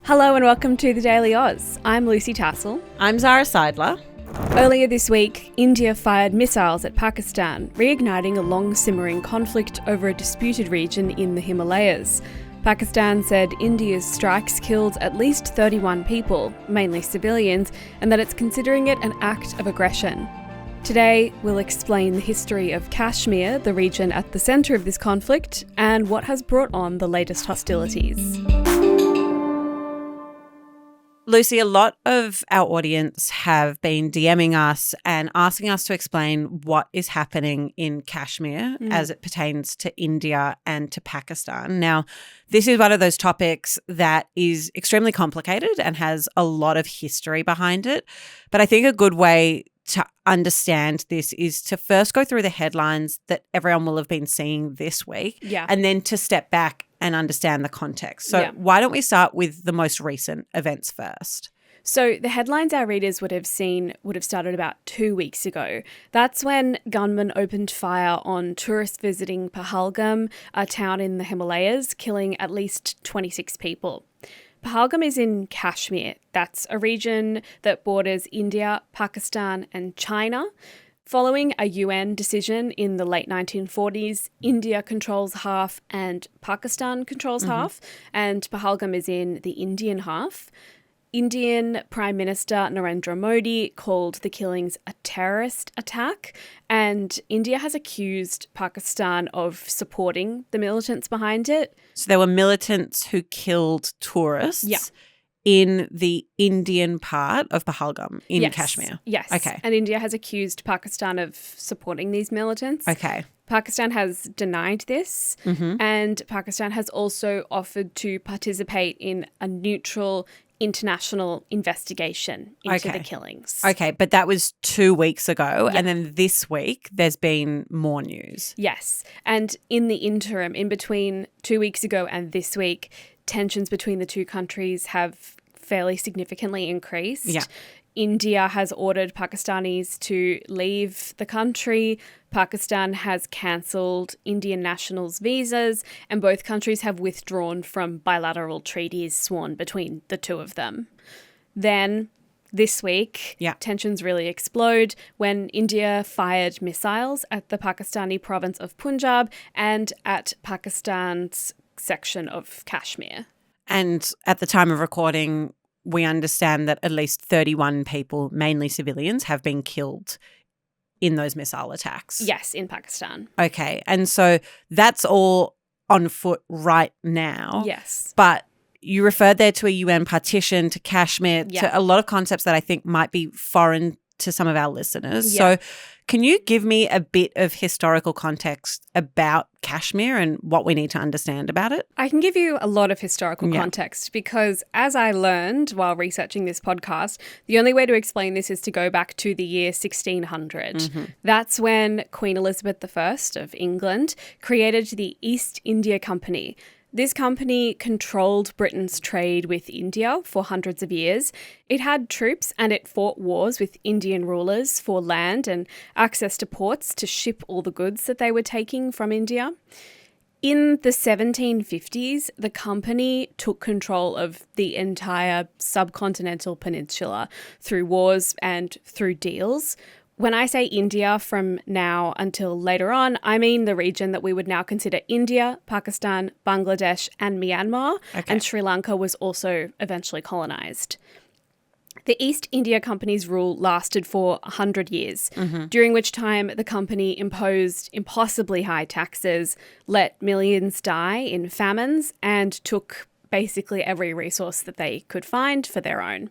Hello and welcome to The Daily Oz. I'm Lucy Tassell. I'm Zara Seidler. Earlier this week, India fired missiles at Pakistan, reigniting a long-simmering conflict over a disputed region in the Himalayas. Pakistan said India's strikes killed at least 31 people, mainly civilians, and that it's considering it an act of aggression. Today, we'll explain the history of Kashmir, the region at the centre of this conflict, and what has brought on the latest hostilities. Lucy, a lot of our audience have been DMing us and asking us to explain what is happening in Kashmir as it pertains to India and to Pakistan. Now, this is one of those topics that is extremely complicated and has a lot of history behind it. But I think a good way to understand this is to first go through the headlines that everyone will have been seeing this week and then to step back and understand the context. So why don't we start with the most recent events first? So the headlines our readers would have seen would have started about 2 weeks ago. That's when gunmen opened fire on tourists visiting Pahalgam, a town in the Himalayas, killing at least 26 people. Pahalgam is in Kashmir. That's a region that borders India, Pakistan and China. Following a UN decision in the late 1940s, India controls half and Pakistan controls half, and Pahalgam is in the Indian half. Indian Prime Minister Narendra Modi called the killings a terrorist attack, and India has accused Pakistan of supporting the militants behind it. So there were militants who killed tourists in the Indian part of Pahalgam in Kashmir. Yes. Okay. And India has accused Pakistan of supporting these militants. Okay. Pakistan has denied this, and Pakistan has also offered to participate in a neutral international investigation into the killings. Okay, but that was 2 weeks ago, and then this week there's been more news. Yes, and in the interim, in between 2 weeks ago and this week, tensions between the two countries have fairly significantly increased. Yeah. India has ordered Pakistanis to leave the country. Pakistan has cancelled Indian nationals' visas, and both countries have withdrawn from bilateral treaties sworn between the two of them. Then this week, tensions really explode when India fired missiles at the Pakistani province of Punjab and at Pakistan's section of Kashmir. And at the time of recording, we understand that at least 31 people, mainly civilians, have been killed in those missile attacks. Yes, in Pakistan. Okay, and so that's all on foot right now. Yes. But you referred there to a UN partition, to Kashmir, to a lot of concepts that I think might be foreign to some of our listeners. So can you give me a bit of historical context about Kashmir and what we need to understand about it? I can give you a lot of historical context because, as I learned while researching this podcast, the only way to explain this is to go back to the year 1600. That's when Queen Elizabeth I of England created the East India Company. This company controlled Britain's trade with India for hundreds of years. It had troops and it fought wars with Indian rulers for land and access to ports to ship all the goods that they were taking from India. In the 1750s, the company took control of the entire subcontinental peninsula through wars and through deals. When I say India from now until later on, I mean the region that we would now consider India, Pakistan, Bangladesh and Myanmar, and Sri Lanka was also eventually colonised. The East India Company's rule lasted for 100 years, during which time the company imposed impossibly high taxes, let millions die in famines, and took basically every resource that they could find for their own.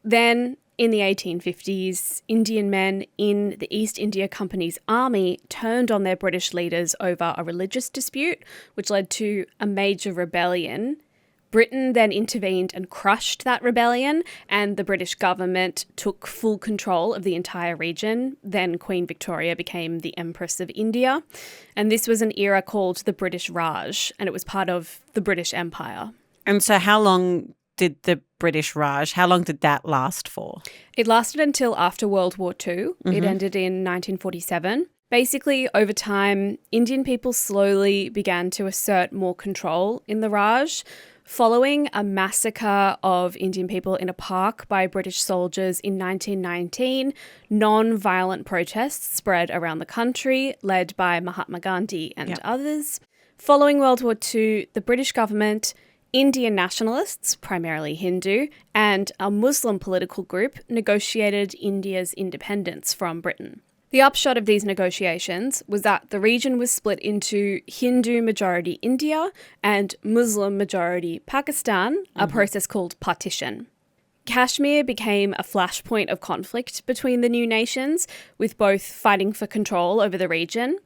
Then, in the 1850s, Indian men in the East India Company's army turned on their British leaders over a religious dispute, which led to a major rebellion. Britain then intervened and crushed that rebellion, and the British government took full control of the entire region. Then Queen Victoria became the Empress of India, and this was an era called the British Raj, and it was part of the British Empire. And so how long did the British Raj, how long did that last for? It lasted until after World War II. It ended in 1947. Basically, over time, Indian people slowly began to assert more control in the Raj. Following a massacre of Indian people in a park by British soldiers in 1919, non-violent protests spread around the country, led by Mahatma Gandhi and others. Following World War II, the British government, Indian nationalists, primarily Hindu, and a Muslim political group negotiated India's independence from Britain. The upshot of these negotiations was that the region was split into Hindu-majority India and Muslim-majority Pakistan, a process called partition. Kashmir became a flashpoint of conflict between the new nations, with both fighting for control over the region.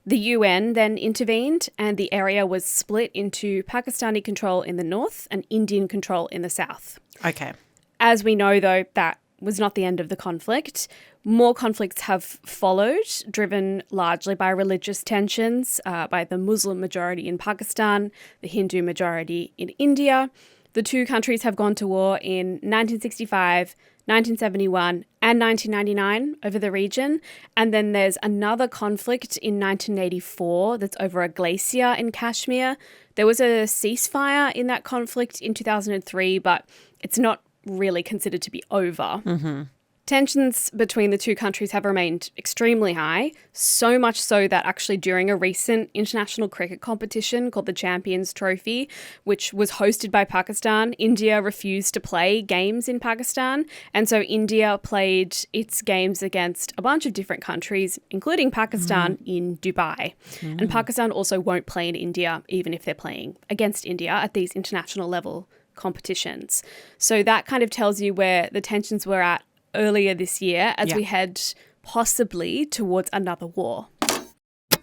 The UN then intervened, and the area was split into Pakistani control in the north and Indian control in the south. Okay. As we know, though, that was not the end of the conflict. More conflicts have followed, driven largely by religious tensions by the Muslim majority in Pakistan, the Hindu majority in India. The two countries have gone to war in 1965, 1971 and 1999 over the region. And then there's another conflict in 1984 that's over a glacier in Kashmir. There was a ceasefire in that conflict in 2003, but it's not really considered to be over. Mm-hmm. Tensions between the two countries have remained extremely high, so much so that actually during a recent international cricket competition called the Champions Trophy, which was hosted by Pakistan, India refused to play games in Pakistan. And so India played its games against a bunch of different countries, including Pakistan, in Dubai. And Pakistan also won't play in India, even if they're playing against India at these international level competitions. So that kind of tells you where the tensions were at earlier this year as we head possibly towards another war.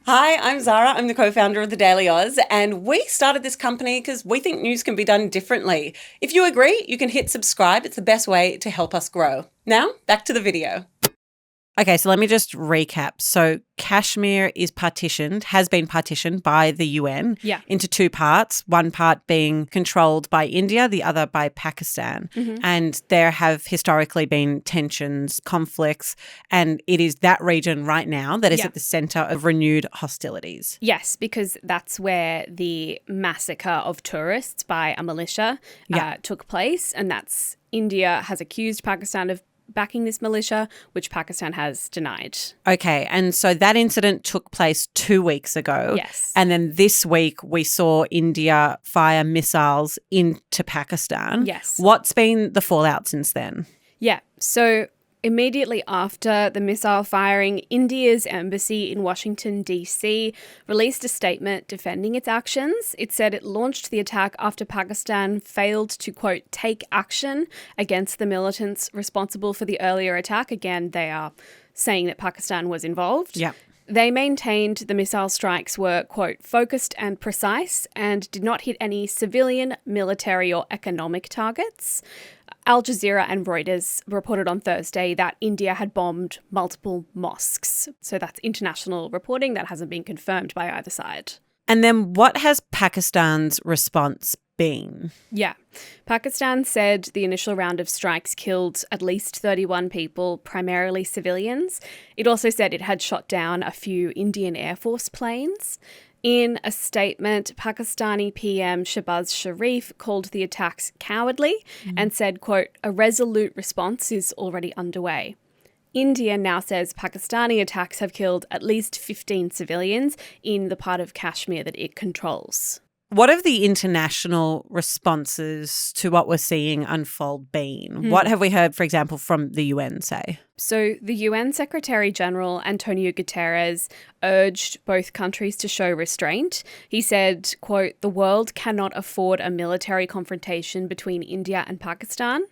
Hi, I'm Zara. I'm the co-founder of thedailyaus, and we started this company because we think news can be done differently. If you agree, you can hit subscribe. It's the best way to help us grow. Now, back to the video. Okay, so let me just recap. So Kashmir has been partitioned by the UN into two parts, one part being controlled by India, the other by Pakistan. Mm-hmm. And there have historically been tensions, conflicts, and it is that region right now that is at the centre of renewed hostilities. Yes, because that's where the massacre of tourists by a militia took place, and that's India has accused Pakistan of backing this militia, which Pakistan has denied. Okay, and so that incident took place 2 weeks ago. Yes. And then this week we saw India fire missiles into Pakistan. Yes. What's been the fallout since then? Yeah, so immediately after the missile firing, India's embassy in Washington, D.C. released a statement defending its actions. It said it launched the attack after Pakistan failed to, quote, take action against the militants responsible for the earlier attack. Again, they are saying that Pakistan was involved. Yeah. They maintained the missile strikes were, quote, focused and precise and did not hit any civilian, military or economic targets. Al Jazeera and Reuters reported on Thursday that India had bombed multiple mosques. So that's international reporting that hasn't been confirmed by either side. And then what has Pakistan's response been? Yeah. Pakistan said the initial round of strikes killed at least 31 people, primarily civilians. It also said it had shot down a few Indian Air Force planes. In a statement, Pakistani PM Shehbaz Sharif called the attacks cowardly and said, quote, a resolute response is already underway. India now says Pakistani attacks have killed at least 15 civilians in the part of Kashmir that it controls. What have the international responses to what we're seeing unfold been? What have we heard, for example, from the UN say? So the UN Secretary General Antonio Guterres urged both countries to show restraint. He said, quote, the world cannot afford a military confrontation between India and Pakistan.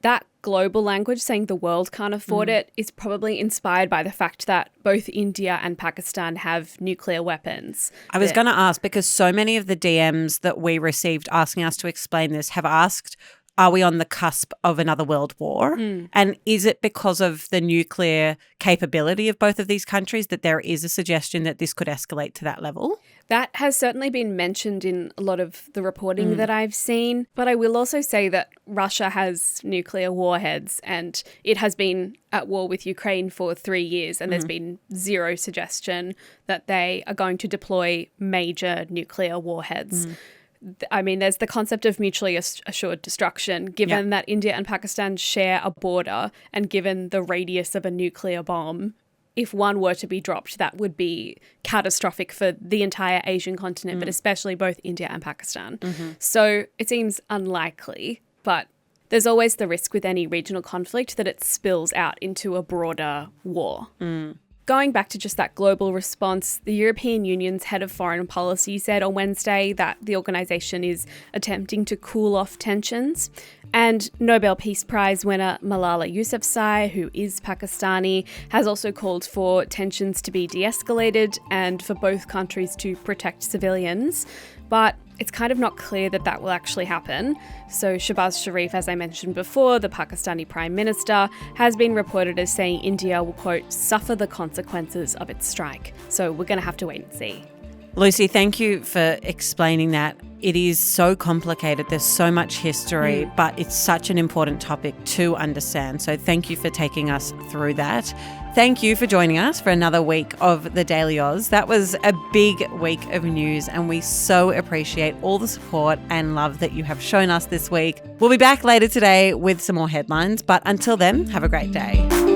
That global language saying the world can't afford it is probably inspired by the fact that both India and Pakistan have nuclear weapons. I was going to ask, because so many of the DMs that we received asking us to explain this have asked, are we on the cusp of another world war? And is it because of the nuclear capability of both of these countries that there is a suggestion that this could escalate to that level? That has certainly been mentioned in a lot of the reporting that I've seen. But I will also say that Russia has nuclear warheads and it has been at war with Ukraine for 3 years. And there's been zero suggestion that they are going to deploy major nuclear warheads. I mean, there's the concept of mutually assured destruction, given that India and Pakistan share a border and given the radius of a nuclear bomb. If one were to be dropped, that would be catastrophic for the entire Asian continent, but especially both India and Pakistan. So it seems unlikely, but there's always the risk with any regional conflict that it spills out into a broader war. Going back to just that global response, the European Union's head of foreign policy said on Wednesday that the organisation is attempting to cool off tensions. And Nobel Peace Prize winner Malala Yousafzai, who is Pakistani, has also called for tensions to be de-escalated and for both countries to protect civilians. But it's kind of not clear that that will actually happen. So Shehbaz Sharif, as I mentioned before, the Pakistani Prime Minister, has been reported as saying India will, quote, suffer the consequences of its strike. So we're going to have to wait and see. Lucy, thank you for explaining that. It is so complicated. There's so much history, but it's such an important topic to understand. So thank you for taking us through that. Thank you for joining us for another week of The Daily Oz. That was a big week of news, and we so appreciate all the support and love that you have shown us this week. We'll be back later today with some more headlines, but until then, have a great day.